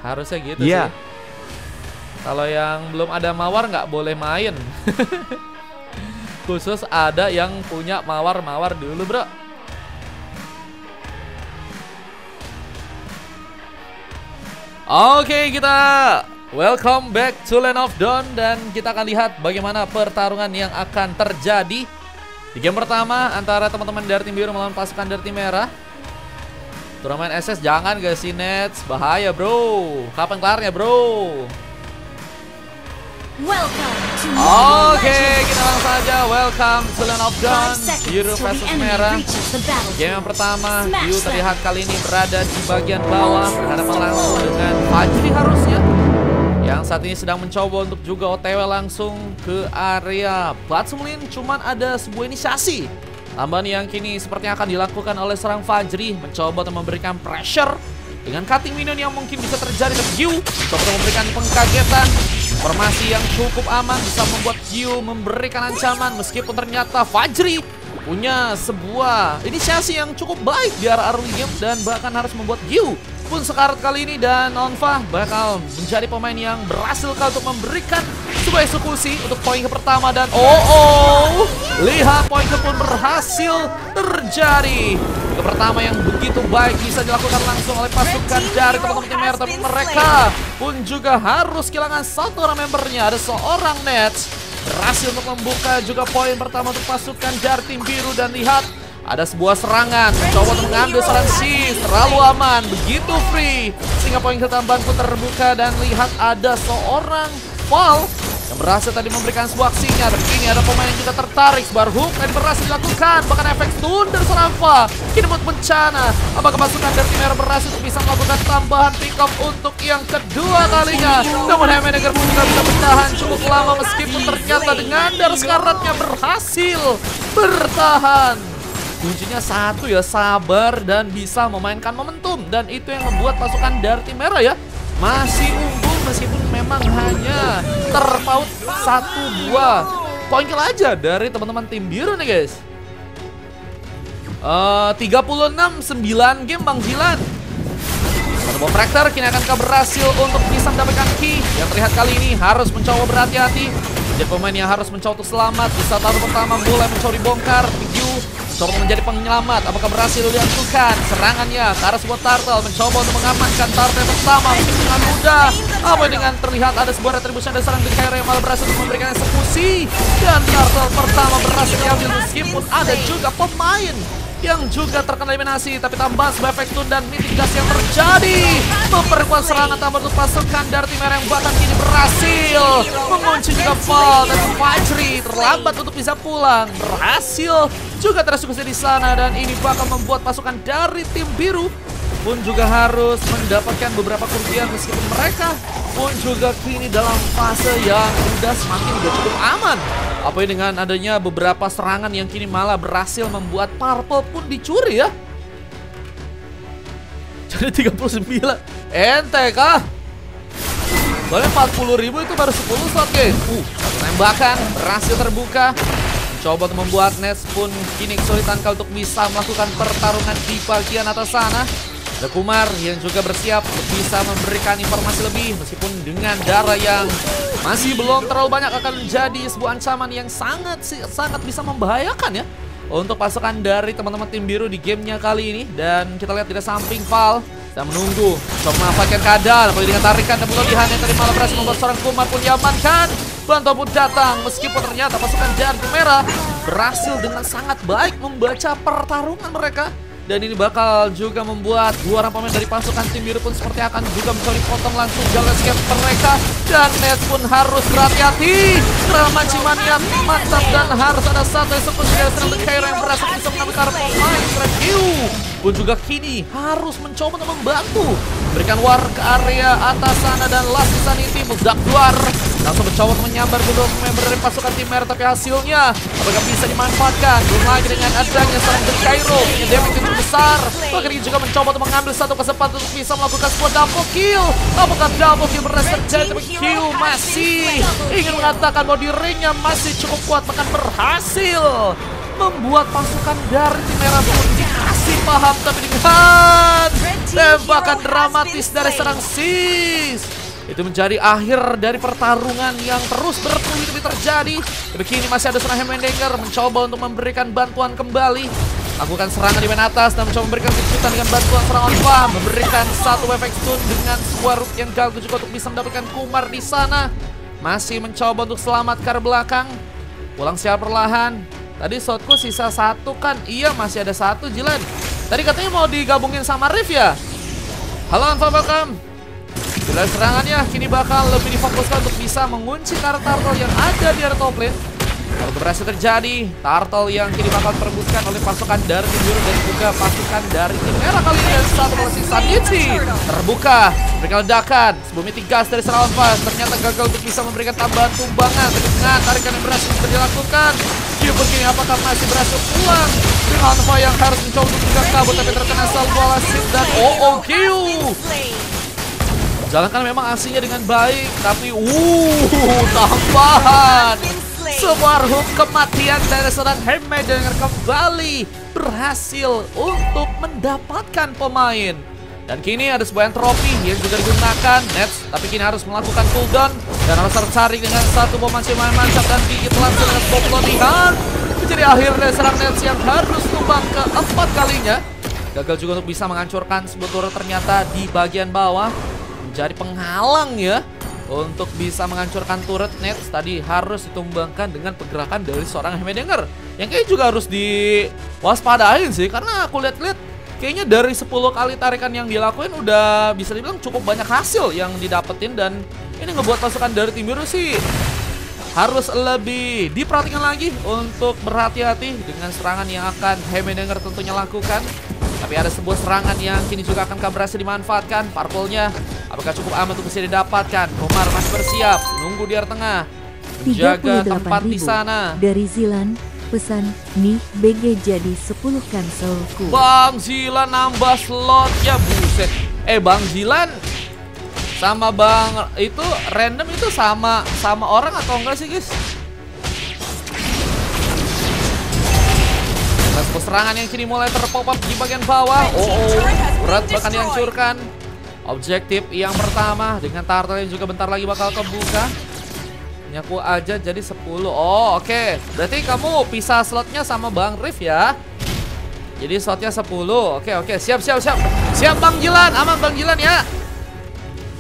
Harusnya gitu Iya. sih. Kalau yang belum ada mawar nggak boleh main. Khusus ada yang punya mawar-mawar dulu, bro. Oke, kita welcome back to Land of Dawn. Dan kita akan lihat bagaimana pertarungan yang akan terjadi di game pertama antara teman-teman dari tim biru melawan pasukan dari tim merah. Turnamen SS jangan guys, si Nets bahaya bro. Kapan kelarnya bro? Oke, kita langsung saja welcome to Land of Dawn. Biru versus merah. Game yang pertama, Biru terlihat kali ini berada di bagian bawah, berhadapan langsung dengan Fajri harusnya, yang saat ini sedang mencoba untuk juga OTW langsung ke area Batsumlin. Cuman ada sebuah inisiasi tambahan yang kini sepertinya akan dilakukan oleh seorang Fajri, mencoba untuk memberikan pressure dengan cutting minion yang mungkin bisa terjadi. Dan Gyu mencoba untuk memberikan pengkagetan. Formasi yang cukup aman bisa membuat Gyu memberikan ancaman, meskipun ternyata Fajri punya sebuah inisiasi yang cukup baik di arah early game dan bahkan harus membuat Gyu pun sekarat kali ini. Dan Nonfa bakal menjadi pemain yang berhasil untuk memberikan sebuah eksekusi untuk poin ke pertama. Dan lihat poin ke pun berhasil terjadi. Ke pertama yang begitu baik bisa dilakukan langsung oleh pasukan dari teman-teman tim merah, tapi mereka pun juga harus kehilangan satu orang membernya. Ada seorang Nets berhasil untuk membuka juga poin pertama untuk pasukan dari tim biru. Dan lihat ada sebuah serangan mencoba untuk mengambil serangan shift, terlalu aman, begitu free sehingga poin ketambahan pun terbuka. Dan lihat ada seorang Fall yang berhasil tadi memberikan sebuah aksinya. Dan kini ada pemain yang juga tertarik. Sebar hook tadi berhasil dilakukan, bahkan efek stun dari seorang Fall kini buat bencana. Apakah pasukan dari tim merah berhasil untuk bisa melakukan tambahan pick up untuk yang kedua kalinya? Namun Hayamaker pun juga bisa bertahan cukup lama, meskipun ternyata dengan darah sekaratnya berhasil bertahan. Kuncinya satu ya, sabar dan bisa memainkan momentum. Dan itu yang membuat pasukan dari tim merah ya masih unggul, meskipun memang hanya terpaut 1-2 poin kill aja dari teman-teman tim biru nih guys. 36-9 game Bang Jilan. Bom Fractor kini akankah berhasil untuk bisa mendapatkan key yang terlihat kali ini harus mencoba berhati-hati. Jadi pemain yang harus mencoba untuk selamat di saat taruh pertama mulai mencoba dibongkar. Mencoba menjadi penyelamat, apakah berhasil dilakukan serangannya ke arah sebuah turtle, mencoba untuk mengamankan turtle yang pertama dengan mudah. Apa dengan terlihat ada sebuah retribusi dari seorang Cairo yang malah berhasil untuk memberikan eksekusi. Dan turtle pertama berhasil diambil, meskipun ada juga pemain yang juga terkena eliminasi, tapi tambahan sebuah efek stun dan mitigasi yang terjadi memperkuat serangan tambah untuk pasukan dari tim merah yang bahkan kini berhasil mengunci juga Fall. Dan Fajri terlambat untuk bisa pulang, berhasil juga tereksekusi di sana. Dan ini bakal membuat pasukan dari tim biru pun juga harus mendapatkan beberapa kerugian, meskipun mereka pun juga kini dalam fase yang udah semakin cukup aman. Apa dengan adanya beberapa serangan yang kini malah berhasil membuat Purple pun dicuri ya. Jadi 39 ente kah? Soalnya 40.000 itu baru 10 slot guys. Tembakan berhasil terbuka. Coba untuk membuat Nets pun kini kesulitan untuk bisa melakukan pertarungan di bagian atas sana. Ada Kumar yang juga bersiap bisa memberikan informasi lebih, meskipun dengan darah yang masih belum terlalu banyak akan menjadi sebuah ancaman yang sangat bisa membahayakan ya untuk pasukan dari teman-teman tim biru di gamenya kali ini. Dan kita lihat di samping Val dan menunggu coba memanfaatkan keadaan, apalagi dengan tarikan dan pelogihan yang tadi malah berhasil membuat seorang Kumar pun diamankan. Bantuan pun datang, meskipun ternyata pasukan dari tim merah berhasil dengan sangat baik membaca pertarungan mereka. Dan ini bakal juga membuat dua orang pemain dari pasukan tim biru pun seperti akan juga mencoba dipotong langsung jalan escape mereka. Dan Nets pun harus berhati-hati karena mancing-mania mantap, dan harus ada satu eksekusi dari seorang Cairo yang berhasil bisa mengambil arah pemain review. Pun juga kini harus mencoba untuk membantu berikan war ke area atas sana. Dan Last Insanity meledak luar langsung mencoba untuk menyambar dulu member dari pasukan tim merah, tapi hasilnya apakah bisa dimanfaatkan? Belum lagi dengan adanya seorang Cairo yang damage itu besar. Bahkan ini juga mencoba untuk mengambil satu kesempatan untuk bisa melakukan sebuah double kill. Apakah double kill berhasil terjadi? Tapi Q masih ingin mengatakan bahwa dirinya masih cukup kuat, bahkan berhasil membuat pasukan dari tim merah pun dikasih paham. Tapi dengan Tembakan dramatis dari serang Sis. Itu menjadi akhir dari pertarungan yang terus bertubi-tubi terjadi. Tapi kini masih ada seorang Heimendinger mencoba untuk memberikan bantuan kembali. Lakukan serangan di bagian atas dan mencoba memberikan kejutan dengan bantuan serangan Onfa. Memberikan satu efek stun dengan sebuah root yang gagal juga untuk bisa mendapatkan Kumar di sana. Masih mencoba untuk selamatkan belakang. Pulang siap perlahan. Tadi shotku sisa satu kan? Iya, masih ada satu, Jilan. Tadi katanya mau digabungin sama Riff ya? Halo Onfa, welcome. Bila serangannya kini bakal lebih difokuskan untuk bisa mengunci turtle yang ada di area top lane. Kalau berhasil terjadi, turtle yang kini bakal diperebutkan oleh pasukan dari tim biru dan juga pasukan dari tim merah kali ini. Dan satu masih Sandici terbuka, memberikan ledakan. Sebelumnya 3 gas dari serangan pas, ternyata gagal untuk bisa memberikan tambahan tumbangan. Tapi dengan tarikan yang berhasil dilakukan, Q begini apakah masih berhasil pulang dengan Onfa yang harus mencoba untuk juga kabur, tapi terkena salvo alasip dan Q. Jalankan memang aksinya dengan baik, tapi tambahan. Sebuah hook kematian dari seorang Heimendinger kembali berhasil untuk mendapatkan pemain. Dan kini ada sebuah entropi yang juga digunakan Nets, tapi kini harus melakukan cooldown dan harus tercari dengan satu bom mantap dan gigit langsung dengan bom pelatihan. Menjadi akhir dari serang Nets yang harus tumbang keempat kalinya. Gagal juga untuk bisa menghancurkan sebuah turret ternyata di bagian bawah. Menjadi penghalang ya untuk bisa menghancurkan turret Nets. Tadi harus ditumbangkan dengan pergerakan dari seorang Heimendinger yang kayaknya juga harus diwaspadain sih, karena aku lihat-lihat kayaknya dari 10 kali tarikan yang dilakuin udah bisa dibilang cukup banyak hasil yang didapetin. Dan ini ngebuat pasukan dari tim biru sih harus lebih diperhatikan lagi untuk berhati-hati dengan serangan yang akan Heimendinger tentunya lakukan. Tapi ada sebuah serangan yang kini juga akan berhasil dimanfaatkan. Purple-nya apakah cukup aman untuk bisa didapatkan? Komar masih bersiap, nunggu di area tengah, menjaga tempat di sana. Dari Zilan, pesan nih BG jadi 10 cancelku. Bang Zilan nambah slotnya, buset. Bang Zilan sama Bang itu random itu sama orang atau enggak sih guys? Serangan yang kini mulai terpop up di bagian bawah. Berat bahkan dihancurkan. Objektif yang pertama dengan turtle yang juga bentar lagi bakal kebuka. Nyaku aja jadi 10. Oke. Berarti kamu pisah slotnya sama Bang Riff ya. Jadi slotnya 10. Oke. Siap. Siap Bang Jilan. Aman Bang Jilan ya.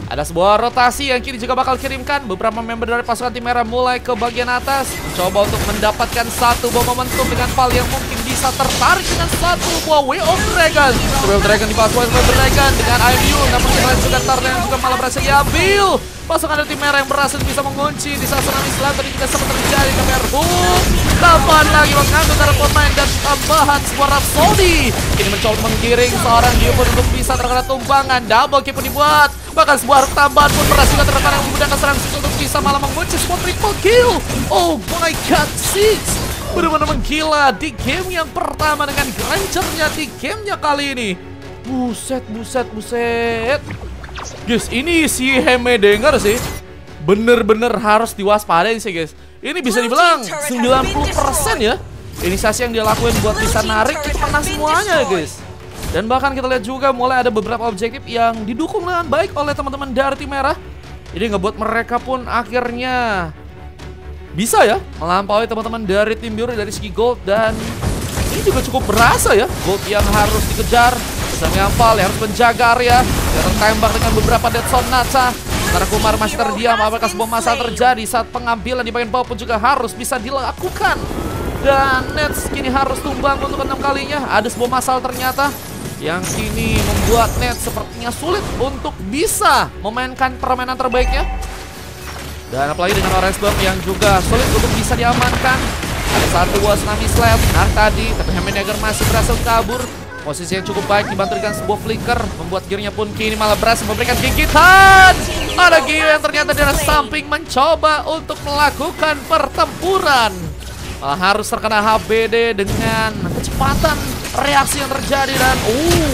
Ada sebuah rotasi yang kini juga bakal kirimkan. Beberapa member dari pasukan tim merah mulai ke bagian atas, mencoba untuk mendapatkan satu bom momentum dengan Val yang mungkin bisa tertarik dengan satu buah Way of Dragon. Way of Dragon dipasukan Way of Dragon dengan IMU, namun kita lihat juga Tarna yang juga malah berhasil diambil. Pasukan dari tim merah yang berhasil bisa mengunci di saat tsunami selatan tadi juga sempat terjadi ke Merhum. Tambahan lagi mengambil dari pemain dan tambahan sebuah Rhapsody. Ini mencoba menggiring seorang Diopon untuk bisa terkena tumbangan. Double kill pun dibuat. Bahkan sebuah tambahan pun berhasil terkena yang memudahkan serang Six untuk bisa malah mengunci sebuah triple kill. Oh my god, Six benar-benar menggila di game yang pertama dengan Granger-nya di gamenya kali ini. Buset. Guys, ini si Heimendinger sih bener-bener harus diwaspadain sih guys. Ini bisa dibilang 90% ya inisiasi yang dia lakuin buat bisa narik itu kena semuanya ya guys. Dan bahkan kita lihat juga mulai ada beberapa objektif yang didukung dengan baik oleh teman-teman dari tim merah. Jadi ngebuat mereka pun akhirnya bisa ya melampaui teman-teman dari tim biru dari segi gold. Dan ini juga cukup berasa ya gold yang harus dikejar. Bersama Val harus menjaga area. Dia tertembak dengan beberapa dead zone Natsa. Karena Kumar masih terdiam. Apakah sebuah masalah terjadi saat pengambilan di bagian bawah pun juga harus bisa dilakukan. Dan Nets kini harus tumbang untuk ke-6 kalinya. Ada sebuah masalah ternyata yang kini membuat Nets sepertinya sulit untuk bisa memainkan permainan terbaiknya. Dan apalagi dengan Orange Bomb yang juga sulit untuk bisa diamankan. Ada satu buah Tsunami Slap menarik tadi, tapi Heimendinger masih berhasil kabur. Posisi yang cukup baik dibantu dengan sebuah flicker, membuat gearnya pun kini malah berhasil memberikan gigitan. Ada gear yang ternyata dari samping mencoba untuk melakukan pertempuran. Malah harus terkena HBD dengan kecepatan reaksi yang terjadi. Dan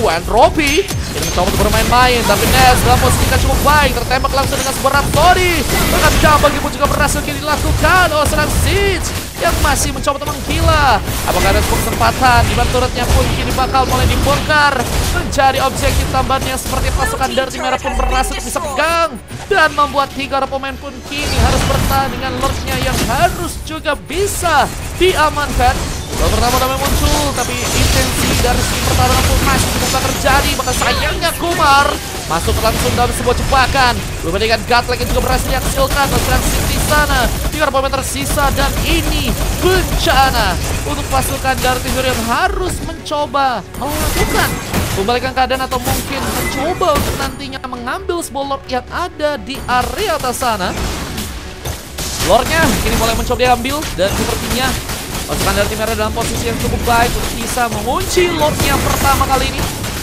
Entropy ini mencoba untuk bermain-main, tapi Ness dalam posisi yang cukup baik, tertembak langsung dengan sebuah Rhapsody. Bahkan double pun juga berhasil kini dilakukan. Serang Siege yang masih mencoba untuk menggila. Apakah ada sebuah kesempatan? Di turretnya pun kini bakal mulai dibongkar menjadi objektif tambahannya, seperti pasukan dari tim merah pun berhasil bisa pegang dan membuat 3 orang pemain pun kini harus bertahan dengan Lordnya yang harus juga bisa diamankan. Gol pertama udah muncul, tapi intensi dari segi pertarungan pun masih bisa terjadi. Bahkan sayangnya Kumar masuk langsung dalam sebuah jebakan. Belum dengan Godlike yang juga berhasil dihasilkan. Masukan di sana 3 pemain tersisa, dan ini bencana untuk pasukan dari tim biru yang harus mencoba melakukan kembalikan keadaan atau mungkin mencoba untuk nantinya mengambil sebuah Lord yang ada di area atas sana. Lordnya kini mulai mencoba diambil, dan sepertinya pasukan dari tim merah dalam posisi yang cukup baik untuk bisa mengunci Lordnya pertama kali ini.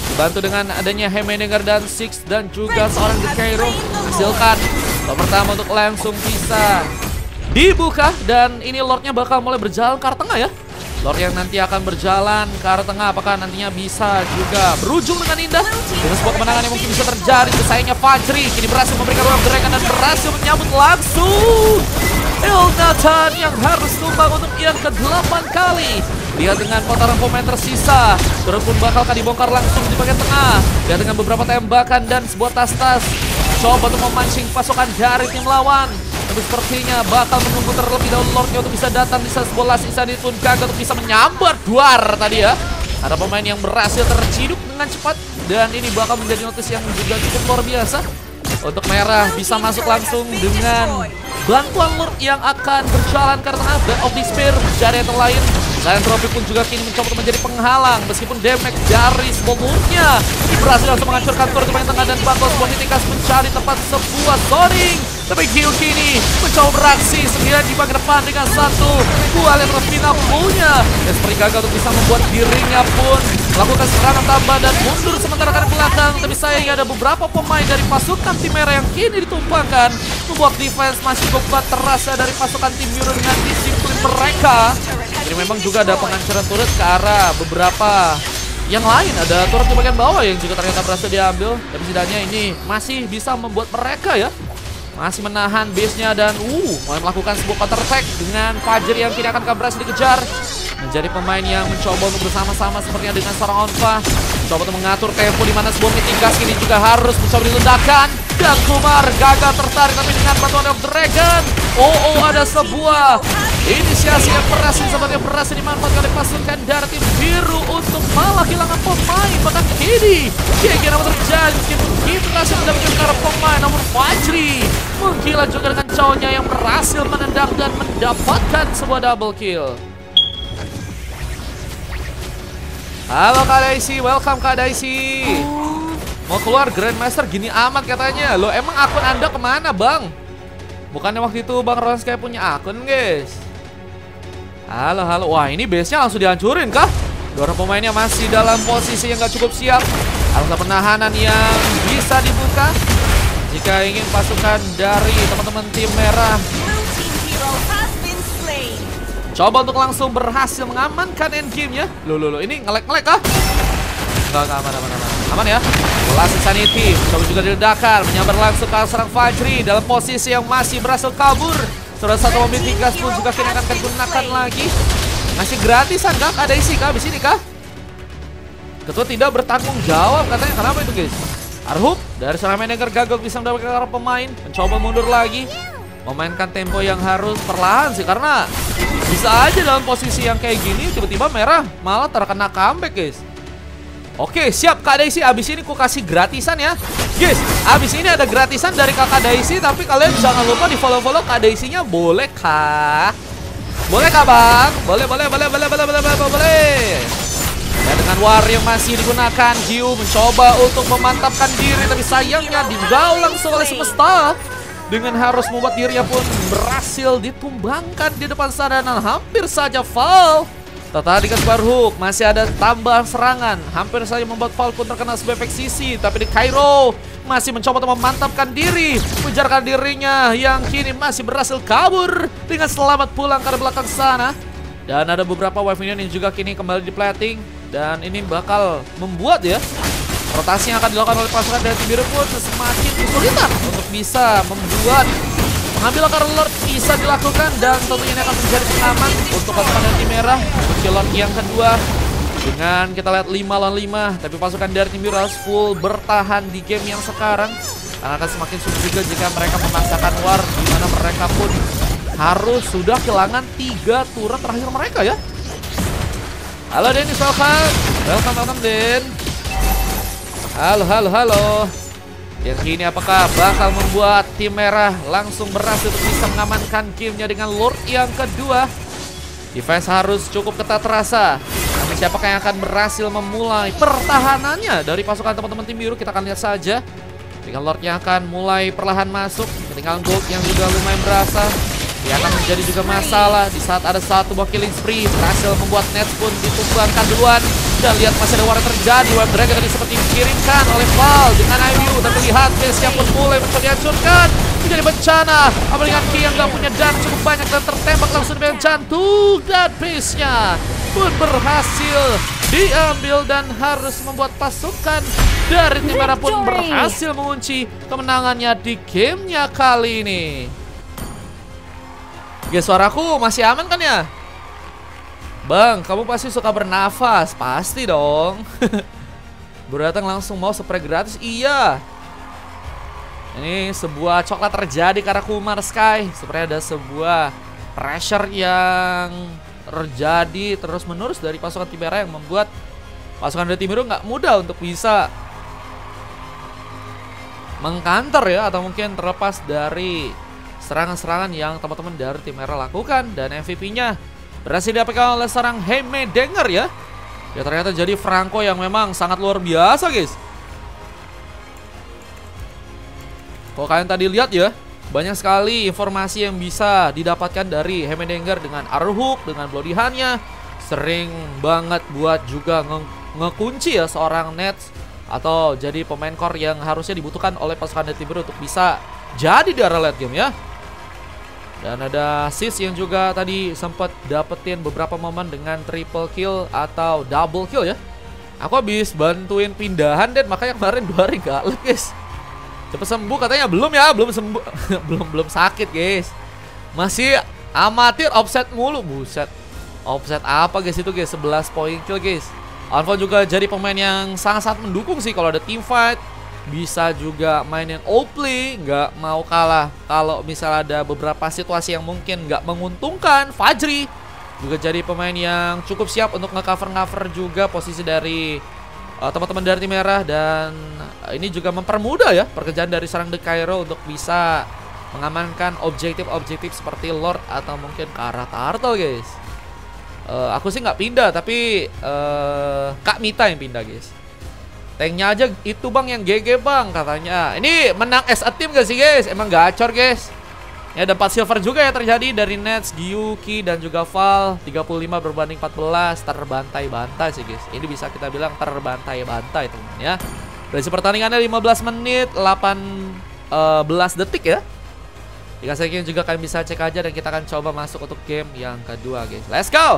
Dibantu dengan adanya Heimendinger dan Six dan juga seorang The Cairo, hasilkan Lord pertama untuk langsung bisa dibuka, dan ini Lordnya bakal mulai berjalan ke arah tengah ya. Lord yang nanti akan berjalan ke arah tengah, apakah nantinya bisa juga berujung dengan indah dengan sebuah kemenangan yang mungkin bisa terjadi. Sayangnya Fajri kini berhasil memberikan ruang gerakan dan berhasil menyambut langsung Elnatan yang harus tumbang untuk yang ke-8 kali. Lihat dengan kotaran pemain tersisa, turret pun bakal dibongkar langsung di bagian tengah. Lihat dengan beberapa tembakan dan sebuah tas-tas coba untuk memancing pasukan dari tim lawan. Tapi sepertinya bakal menunggu terlebih dahulu Lordnya untuk bisa datang di saat bola sisa ini pun gagal untuk bisa menyambar duar tadi ya. Ada pemain yang berhasil terciduk dengan cepat, dan ini bakal menjadi notis yang juga cukup luar biasa untuk merah bisa masuk langsung dengan bantuan Lord yang akan berjalan ke tengah. Band of Despair dari yang lain. Selain Tropi pun juga kini mencoba untuk menjadi penghalang, meskipun damage dari sebelumnya berhasil langsung menghancurkan turret di bagian tengah dan bakal sebuah Nitikas mencari tempat sebuah zoning. Tapi Gil kini mencoba beraksi sendirian di bagian depan dengan satu buah letter final punya, dan seperti gagal untuk bisa membuat dirinya pun melakukan serangan tambah dan mundur sementara ke belakang. Tapi sayangnya ada beberapa pemain dari pasukan tim merah yang kini ditumpangkan, membuat defense masih cukup kuat terasa dari pasukan tim biru dengan disiplin mereka. Jadi memang juga ada penghancuran turret ke arah beberapa yang lain. Ada turret di bagian bawah yang juga ternyata berhasil diambil, tapi setidaknya ini masih bisa membuat mereka ya masih menahan base-nya dan mulai melakukan sebuah counter attack dengan Fajri yang kini akan berhasil dikejar. Menjadi pemain yang mencoba untuk bersama-sama sepertinya dengan seorang Onfa, mencoba untuk mengatur tempo di mana sebuah Nitikas ini juga harus mencoba diledakkan, dan Kumar gagal tertarik, tapi dengan bantuan of Dragon ada sebuah inisiasi yang berhasil dimanfaatkan oleh pasukan dari tim biru untuk malah kehilangan pemain. Bahkan kini kira-kira apa terjadi meskipun kita berhasil mendapatkan para pemain, namun Fajri menggila juga dengan cowoknya yang berhasil menendang dan mendapatkan sebuah double kill. Halo Kak Daisy, welcome Kak Daisy. Mau keluar Grandmaster gini amat katanya. Loh emang akun Anda kemana Bang? Bukannya waktu itu Bang Ronska punya akun guys. Halo. Wah ini base-nya langsung dihancurin kah? 2 orang pemainnya masih dalam posisi yang gak cukup siap. Harus penahanan yang bisa dibuka jika ingin pasukan dari teman-teman tim merah coba untuk langsung berhasil mengamankan endgame-nya. Loh, ini ngelek-ngelek kah? Enggak, aman ya. Last Insanity coba juga diledakkan, menyambar langsung ke serang Fajri dalam posisi yang masih berhasil kabur. Saudara satu mobil Tigas pun juga kini akan digunakan lagi. Masih gratisan kah? Ada isi kah? Abis ini kah? Ketua tidak bertanggung jawab katanya. Kenapa itu guys? Arhub dari serangan Mendengar gagal bisa mendapatkan arah pemain, mencoba mundur lagi, memainkan tempo yang harus perlahan sih, karena bisa aja dalam posisi yang kayak gini tiba-tiba merah malah terkena comeback guys. Oke siap Kak Daisy, abis ini ku kasih gratisan ya guys. Abis ini ada gratisan dari Kakak Daisy, tapi kalian jangan lupa di follow Kak Daisy-nya, boleh kah? Boleh kah Bang? Boleh. Dan dengan war yang masih digunakan, Giu mencoba untuk memantapkan diri, tapi sayangnya digaul langsung oleh semesta dengan harus membuat dirinya pun berhasil ditumbangkan di depan sana dan hampir saja foul. Tadi kan Barhook masih ada tambahan serangan, hampir saja membuat foul pun terkena sebuah efek sisi, tapi di Cairo masih mencoba untuk memantapkan diri, menjarkan dirinya yang kini masih berhasil kabur dengan selamat pulang ke belakang sana. Dan ada beberapa wave minion yang juga kini kembali di plating, dan ini bakal membuat ya rotasi yang akan dilakukan oleh pasukan dari tim biru pun semakin kesulitan untuk bisa membuat Mengambil akar Lord bisa dilakukan dan tentunya ini akan menjadi pengaman untuk pasukan dari tim merah. Kunci Lord yang kedua dengan kita lihat 5 lawan 5, tapi pasukan dari tim biru harus full bertahan di game yang sekarang karena akan semakin sulit juga jika mereka memaksakan war, di mana mereka pun harus sudah kehilangan 3 turret terakhir mereka ya. Halo Dennis, welcome Den. Halo. Yang ini apakah bakal membuat tim merah langsung berhasil untuk bisa mengamankan gamenya dengan Lord yang kedua. Defense harus cukup ketat terasa. Namun siapakah yang akan berhasil memulai pertahanannya dari pasukan teman-teman tim biru, kita akan lihat saja. Dengan Lord yang akan mulai perlahan masuk, ketinggalan gold yang juga lumayan berasa. Dia akan menjadi juga masalah di saat ada satu buah killing spree. Berhasil membuat Nets pun ditumbangkan duluan. Dan lihat masih ada war terjadi. Web Dragon tadi seperti dikirimkan oleh Val dengan IU. Dan terlihat base-nya pun mulai mencoba dihancurkan. Menjadi bencana. Apalagi dengan Ki yang gak punya dan cukup banyak dan tertembak langsung di bagian jantung. Dan base-nya pun berhasil diambil dan harus membuat pasukan dari tim merah pun berhasil mengunci kemenangannya di gamenya kali ini. Guys, suaraku masih aman kan ya? Bang, kamu pasti suka bernafas. Pasti dong. Baru datang langsung mau spray gratis. Iya. Ini sebuah coklat terjadi karena Kumar Sky. Sepertinya ada sebuah pressure yang terjadi terus menerus dari pasukan tim merah yang membuat pasukan dari tim biru nggak mudah untuk bisa mengcounter ya, atau mungkin terlepas dari serangan-serangan yang teman-teman dari tim merah lakukan. Dan MVP-nya berhasil didapatkan oleh seorang Heimerdinger ya. Ya ternyata jadi Franco yang memang sangat luar biasa guys. Kalau kalian tadi lihat ya, banyak sekali informasi yang bisa didapatkan dari Heimerdinger dengan arrow hook, dengan bloody hand-nya. Sering banget buat juga ngekunci ya seorang Nets atau jadi pemain core yang harusnya dibutuhkan oleh pasukan dari tim biru untuk bisa jadi di area late game ya. Dan ada Sis yang juga tadi sempat dapetin beberapa momen dengan triple kill atau double kill ya. Aku habis bantuin pindahan dan makanya kemarin 2 hari gak live guys. Cepet sembuh katanya, belum ya, belum sembuh. belum sakit guys. Masih amatir offset mulu, buset. Offset apa guys itu guys, 11 point kill guys. Alpha juga jadi pemain yang sangat-sangat mendukung sih kalau ada team fight. Bisa juga mainin all play, nggak mau kalah. Kalau misalnya ada beberapa situasi yang mungkin nggak menguntungkan, Fajri juga jadi pemain yang cukup siap untuk nge-cover juga posisi dari teman-teman dari tim merah. Dan ini juga mempermudah ya pekerjaan dari seorang The Cairo untuk bisa mengamankan objektif-objektif seperti Lord atau mungkin ke arah Turtle guys. Aku sih nggak pindah, tapi Kak Mita yang pindah guys. Tanknya aja itu bang yang GG bang katanya. Ini menang as a team gak sih guys? Emang gacor guys. Ya ada 4 silver juga ya terjadi dari Nets, Gyuki dan juga Val. 35 berbanding 14. Terbantai-bantai sih guys. Ini bisa kita bilang terbantai-bantai teman ya. Dari pertandingannya 15 menit 18 detik ya. Jika saya juga kalian bisa cek aja dan kita akan coba masuk untuk game yang kedua guys. Let's go.